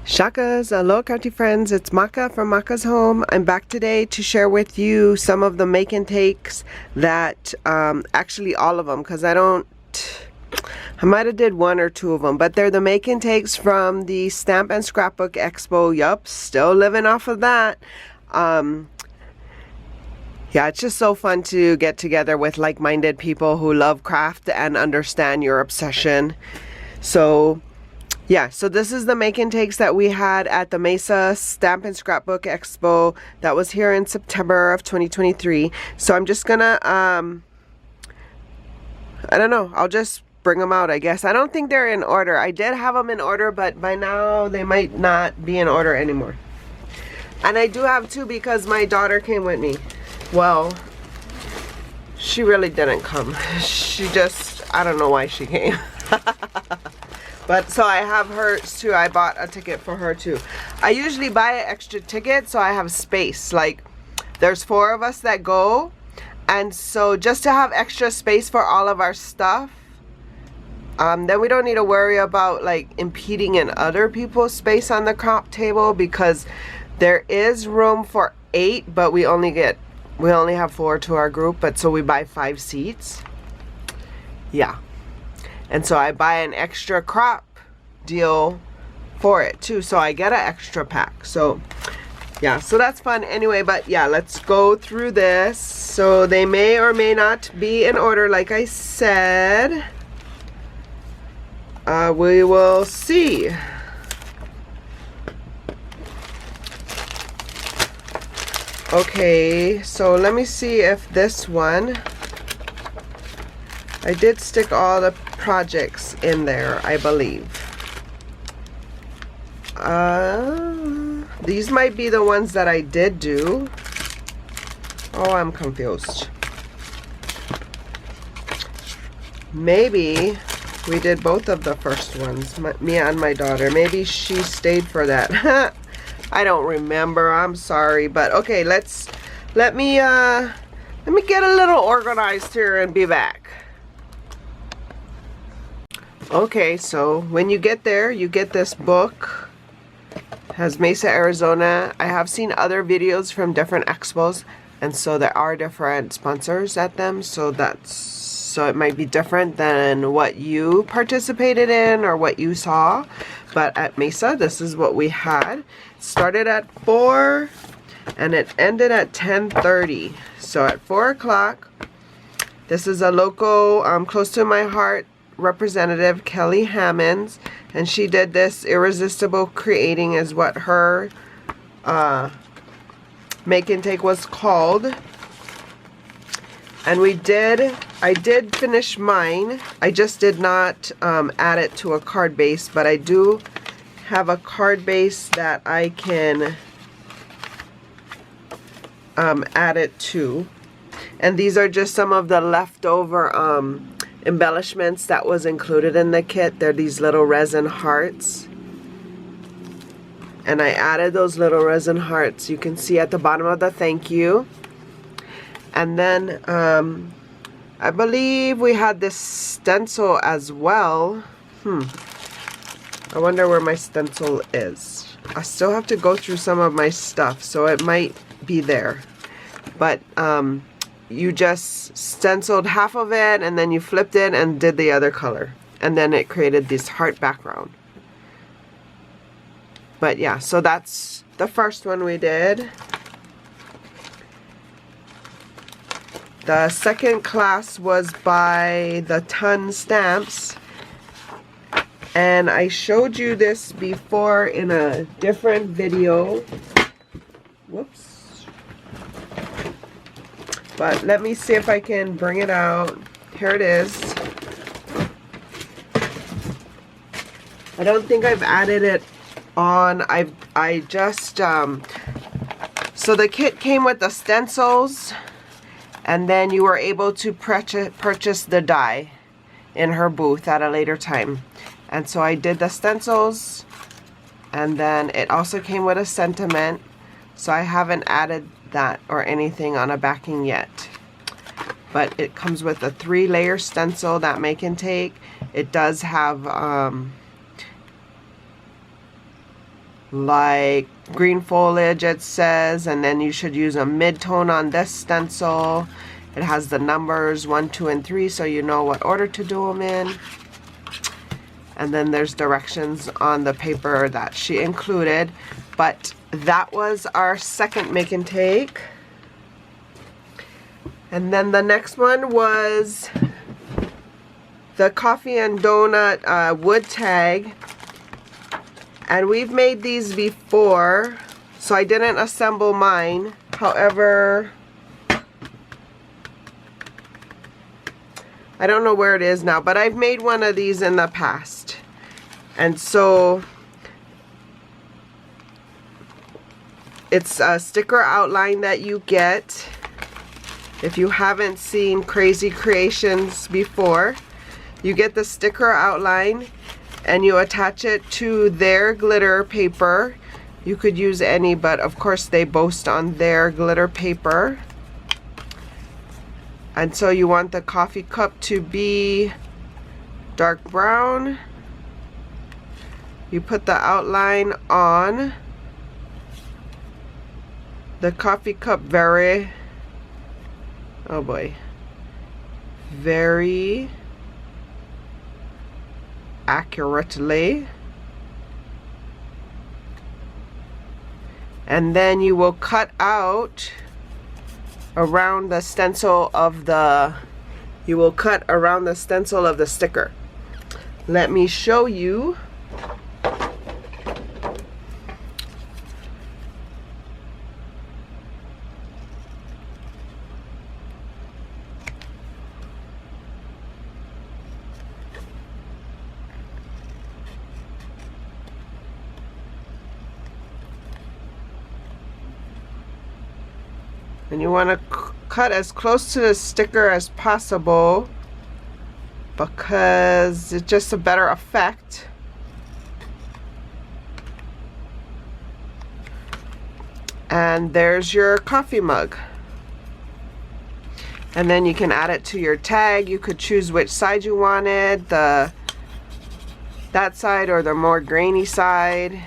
Shakas, aloha crafty friends, it's Maka from Makaz Home. I'm back today to share with you some of the make and takes that, actually all of them, because I might have did one or two of them, but they're the make and takes from the Stamp and Scrapbook Expo. Yup, still living off of that. Yeah, it's just so fun to get together with like-minded people who love craft and understand your obsession. So yeah, so this is the make and takes that we had at the Mesa Stamp and Scrapbook Expo that was here in September of 2023. So I'm just gonna, I don't know, I'll just bring them out, I guess. I don't think they're in order. I did have them in order, but by now they might not be in order anymore. And I do have two because my daughter came with me. Well, she really didn't come. She just, I don't know why she came. But so I have hers too. I bought a ticket for her too. I usually buy an extra ticket so I have space. Like there's 4 of us that go, and so just to have extra space for all of our stuff, then we don't need to worry about like impeding in other people's space on the comp table, because there is room for 8, but we only have 4 to our group, but so we buy 5 seats. Yeah. And so I buy an extra crop deal for it too, so I get an extra pack. So yeah, so that's fun anyway. But yeah, let's go through this. So they may or may not be in order, like I said. We will see. Okay, so let me see if this one, I did stick all the projects in there, I believe. These might be the ones that I did do. Oh, I'm confused. Maybe we did both of the first ones, me and my daughter. Maybe she stayed for that. I don't remember, I'm sorry, but okay, let me get a little organized here and be back. Okay, so when you get there, you get this book. It has Mesa, Arizona. I have seen other videos from different expos, and so there are different sponsors at them, so it might be different than what you participated in or what you saw. But at Mesa, this is what we had. It started at 4 and it ended at 10:30. So at 4 o'clock, this is a local, close to my heart, representative, Kelly Hammonds, and she did this Irresistible Creating is what her make and take was called. And I did finish mine. I just did not add it to a card base, but I do have a card base that I can add it to. And these are just some of the leftover embellishments that was included in the kit. They're these little resin hearts, and I added those little resin hearts. You can see at the bottom of the thank you. And then I believe we had this stencil as well. I wonder where my stencil is. I still have to go through some of my stuff, so it might be there. But you just stenciled half of it, and then you flipped it and did the other color, and then it created this heart background. But yeah, so that's the first one we did. The second class was by the Ton Stamps, and I showed you this before in a different video. Whoops. But let me see if I can bring it out. Here it is. I don't think I've added it on. I just so the kit came with the stencils, and then you were able to purchase the die in her booth at a later time. And so I did the stencils, and then it also came with a sentiment. So I haven't added that or anything on a backing yet. But it comes with a 3-layer stencil that make and take. It does have like green foliage, it says, and then you should use a mid-tone on this stencil. It has the numbers 1, 2, and 3, so you know what order to do them in. And then there's directions on the paper that she included. But that was our second make and take. And then the next one was the coffee and donut wood tag. And we've made these before, so I didn't assemble mine. However, I don't know where it is now, but I've made one of these in the past. And so it's a sticker outline that you get. If you haven't seen Crazy Creations before, you get the sticker outline and you attach it to their glitter paper. You could use any, but of course they boast on their glitter paper. And so you want the coffee cup to be dark brown. You put the outline on the coffee cup very accurately, and then you will cut out around the stencil of the sticker. Let me show you. And you want to cut as close to the sticker as possible because it's just a better effect. And there's your coffee mug. And then you can add it to your tag. You could choose which side you wanted, that side or the more grainy side.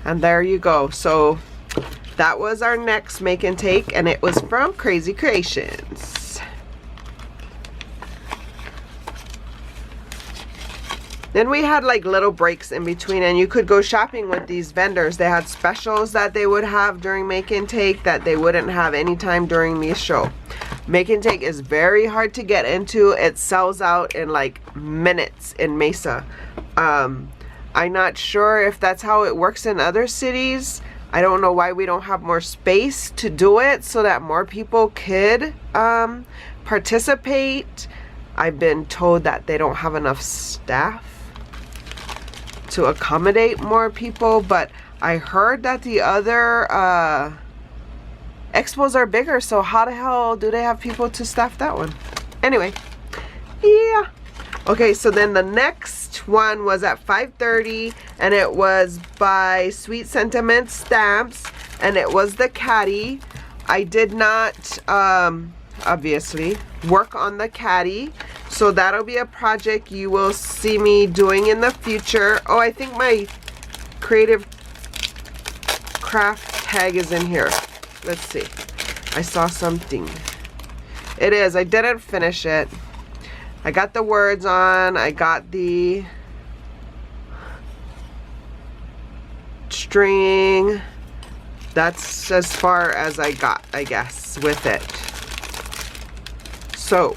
And there you go. So that was our next make and take, and it was from Crazy Creations. Then we had like little breaks in between, and you could go shopping with these vendors. They had specials that they would have during make and take that they wouldn't have anytime during the show. Make and take is very hard to get into. It sells out in like minutes in Mesa. I'm not sure if that's how it works in other cities. I don't know why we don't have more space to do it so that more people could participate. I've been told that they don't have enough staff to accommodate more people, but I heard that the other expos are bigger, so how the hell do they have people to staff that one? Anyway, yeah. Okay, so then the next one was at 5:30, and it was by Sweet Sentiment Stamps, and it was the caddy. I did not obviously work on the caddy, so that'll be a project you will see me doing in the future. Oh, I think my creative craft tag is in here. Let's see. I saw something. It is. I didn't finish it. I got the words on. I got the string. That's as far as I got, I guess, with it. So,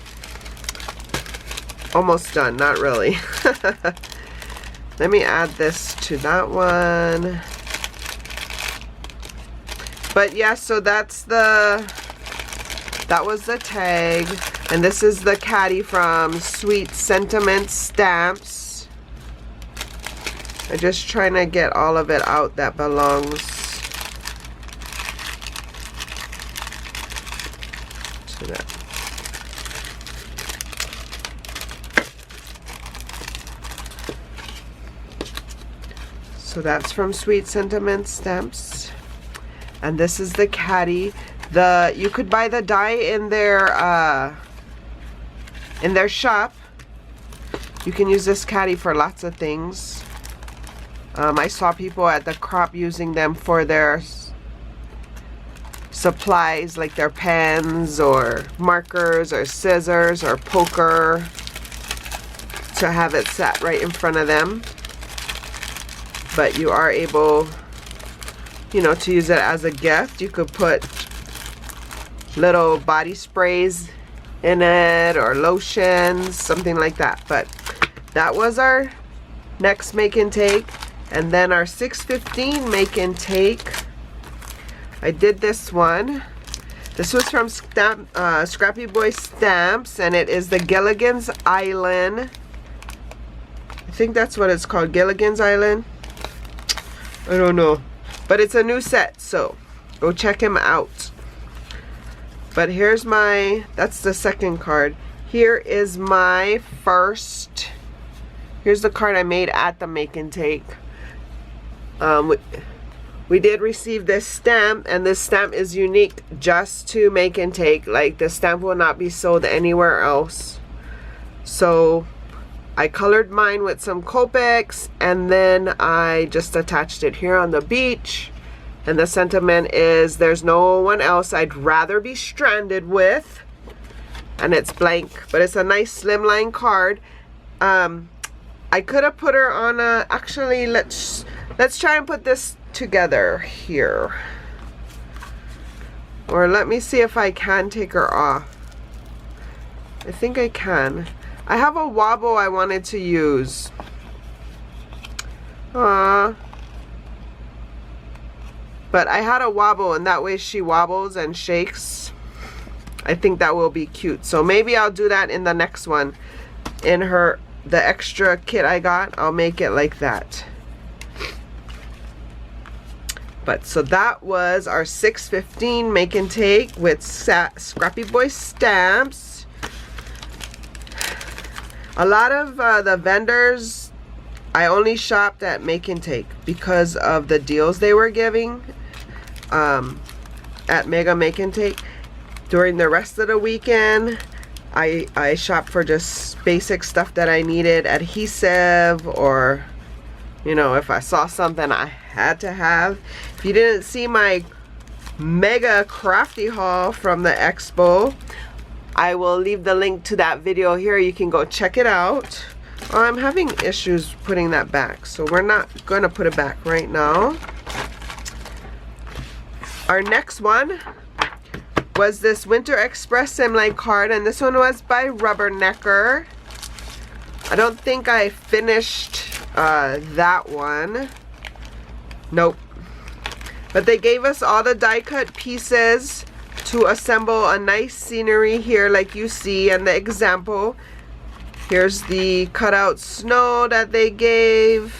almost done. Not really. Let me add this to that one. But yeah, so that was the tag. And this is the caddy from Sweet Sentiment Stamps. I'm just trying to get all of it out that belongs to that. So that's from Sweet Sentiment Stamps. And this is the caddy. You could buy the die in their shop. You can use this caddy for lots of things. I saw people at the crop using them for their supplies, like their pens or markers or scissors or poker, to have it sat right in front of them. But you are able, you know, to use it as a gift. You could put little body sprays in it or lotions, something like that. But that was our next make and take. And then our 615 make and take, I did this one. This was from Scrappy Boy Stamps, and it is the Gilligan's Island. I think that's what it's called, Gilligan's Island. I don't know, but it's a new set, so go check him out. But here's my, that's the second card. Here is my first, here's the card I made at the make and take. We did receive this stamp, and this stamp is unique just to make and take. Like, the stamp will not be sold anywhere else. So I colored mine with some Copics, and then I just attached it here on the beach. And the sentiment is, there's no one else I'd rather be stranded with. And it's blank, but it's a nice slimline card. I could have put her on a, actually let's try and put this together here. Or let me see if I can take her off. I think I can. I have a wobble I wanted to use. But I had a wobble, and that way she wobbles and shakes. I think that will be cute. So maybe I'll do that in the next one. In her, the extra kit I got, I'll make it like that. But so that was our 615 make and take with Scrappy Boy Stamps. A lot of the vendors, I only shopped at make and take because of the deals they were giving at Mega Make and Take. During the rest of the weekend, I shopped for just basic stuff that I needed, adhesive, or, you know, if I saw something I had to have. If you didn't see my mega crafty haul from the expo, I will leave the link to that video here. You can go check it out. Oh, I'm having issues putting that back, so we're not going to put it back right now. Our next one was this Winter Express Simline card, and this one was by Rubbernecker. I don't think I finished that one. Nope. But they gave us all the die cut pieces to assemble a nice scenery here, like you see in the example. Here's the cutout snow that they gave.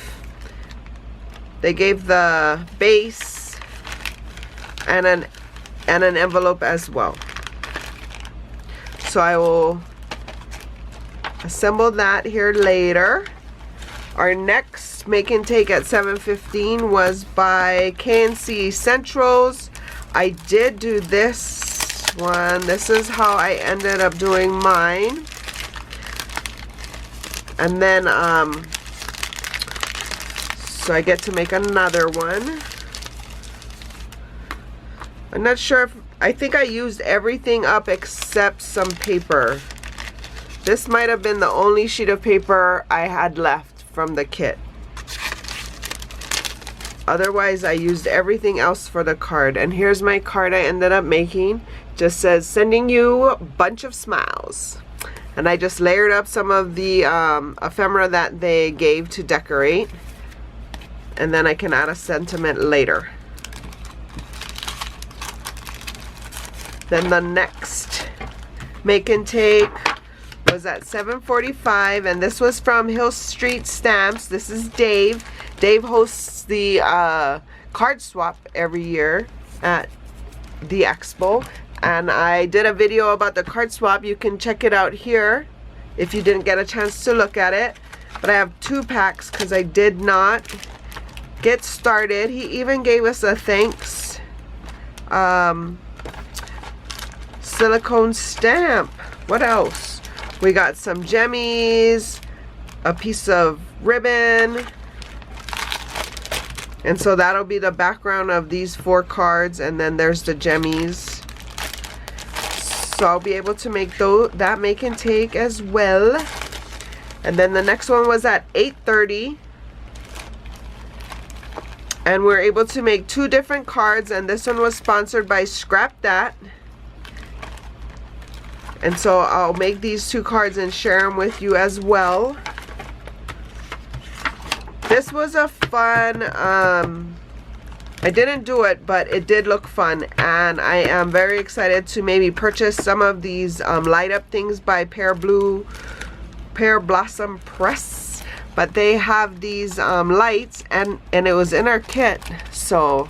They gave the base and an envelope as well. So I will assemble that here later. Our next make and take at 715 was by KNC Essentials. I did do this one. This is how I ended up doing mine. And then so I get to make another one. I'm not sure if, I think I used everything up except some paper. This might have been the only sheet of paper I had left from the kit. Otherwise, I used everything else for the card. And here's my card I ended up making. Just says, sending you a bunch of smiles. And I just layered up some of the ephemera that they gave to decorate. And then I can add a sentiment later. Then the next make and take was at 7:45, and this was from Hill Street Stamps. This is Dave. Dave hosts the card swap every year at the expo, and I did a video about the card swap. You can check it out here if you didn't get a chance to look at it. But I have 2 packs because I did not get started. He even gave us a thanks silicone stamp. What else? We got some jemmies, a piece of ribbon, And so that'll be the background of these 4 cards, and then there's the jemmies. So I'll be able to make that make and take as well. And then the next one was at 8:30. And we're able to make 2 different cards, and this one was sponsored by Scrap That. And so I'll make these 2 cards and share them with you as well. This was a fun, I didn't do it, but it did look fun. And I am very excited to maybe purchase some of these light up things by Pear Blossom Press. But they have these lights, and it was in our kit. So,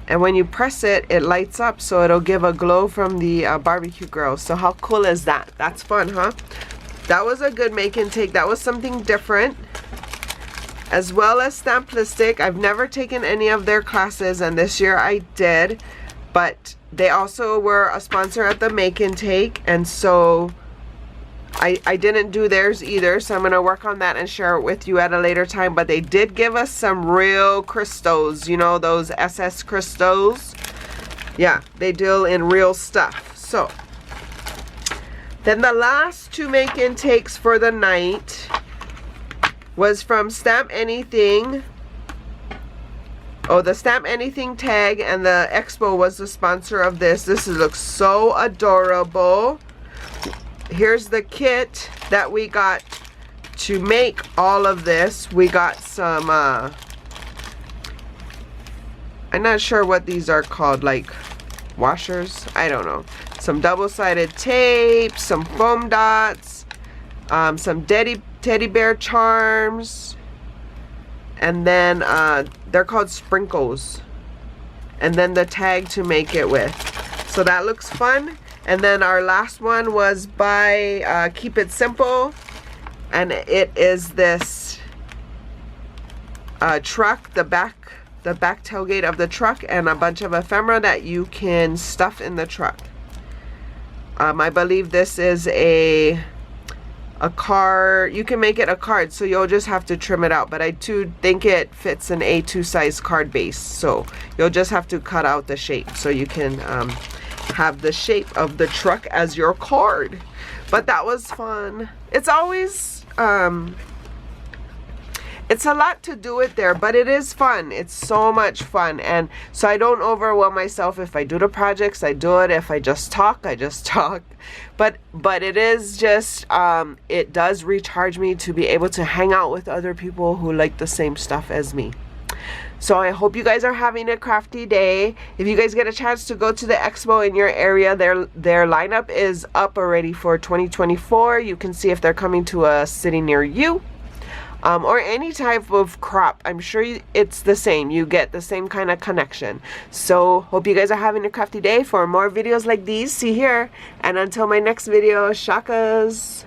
and when you press it, it lights up, so it'll give a glow from the barbecue grill. So how cool is that? That's fun, huh? That was a good make and take. That was something different. As well as Stamplistic. I've never taken any of their classes, and this year I did. But they also were a sponsor at the make and take, and so I didn't do theirs either, so I'm going to work on that and share it with you at a later time. But they did give us some real crystals, you know, those SS crystals. Yeah, they deal in real stuff. So then the last 2 make and takes for the night was from Stamp Anything. Oh, the Stamp Anything tag and the Expo was the sponsor of this. This looks so adorable. Here's the kit that we got to make all of this. We got some, I'm not sure what these are called, like washers, I don't know. Some double-sided tape, some foam dots, some teddy bear charms, and then they're called sprinkles, and then the tag to make it with. So that looks fun. And then our last one was by Keep It Simple, and it is this truck, the back tailgate of the truck, and a bunch of ephemera that you can stuff in the truck. I believe this is a card. You can make it a card, so you'll just have to trim it out, but I too think it fits an A2 size card base, so you'll just have to cut out the shape so you can have the shape of the truck as your card. But that was fun. It's always it's a lot to do it there, but it is fun. It's so much fun. And so I don't overwhelm myself. If I do the projects, I do it. If I just talk, I just talk. But it is just it does recharge me to be able to hang out with other people who like the same stuff as me. So I hope you guys are having a crafty day. If you guys get a chance to go to the expo in your area, their lineup is up already for 2024. You can see if they're coming to a city near you. Or any type of crop. I'm sure it's the same. You get the same kind of connection. So hope you guys are having a crafty day. For more videos like these, see here. And until my next video, shakas.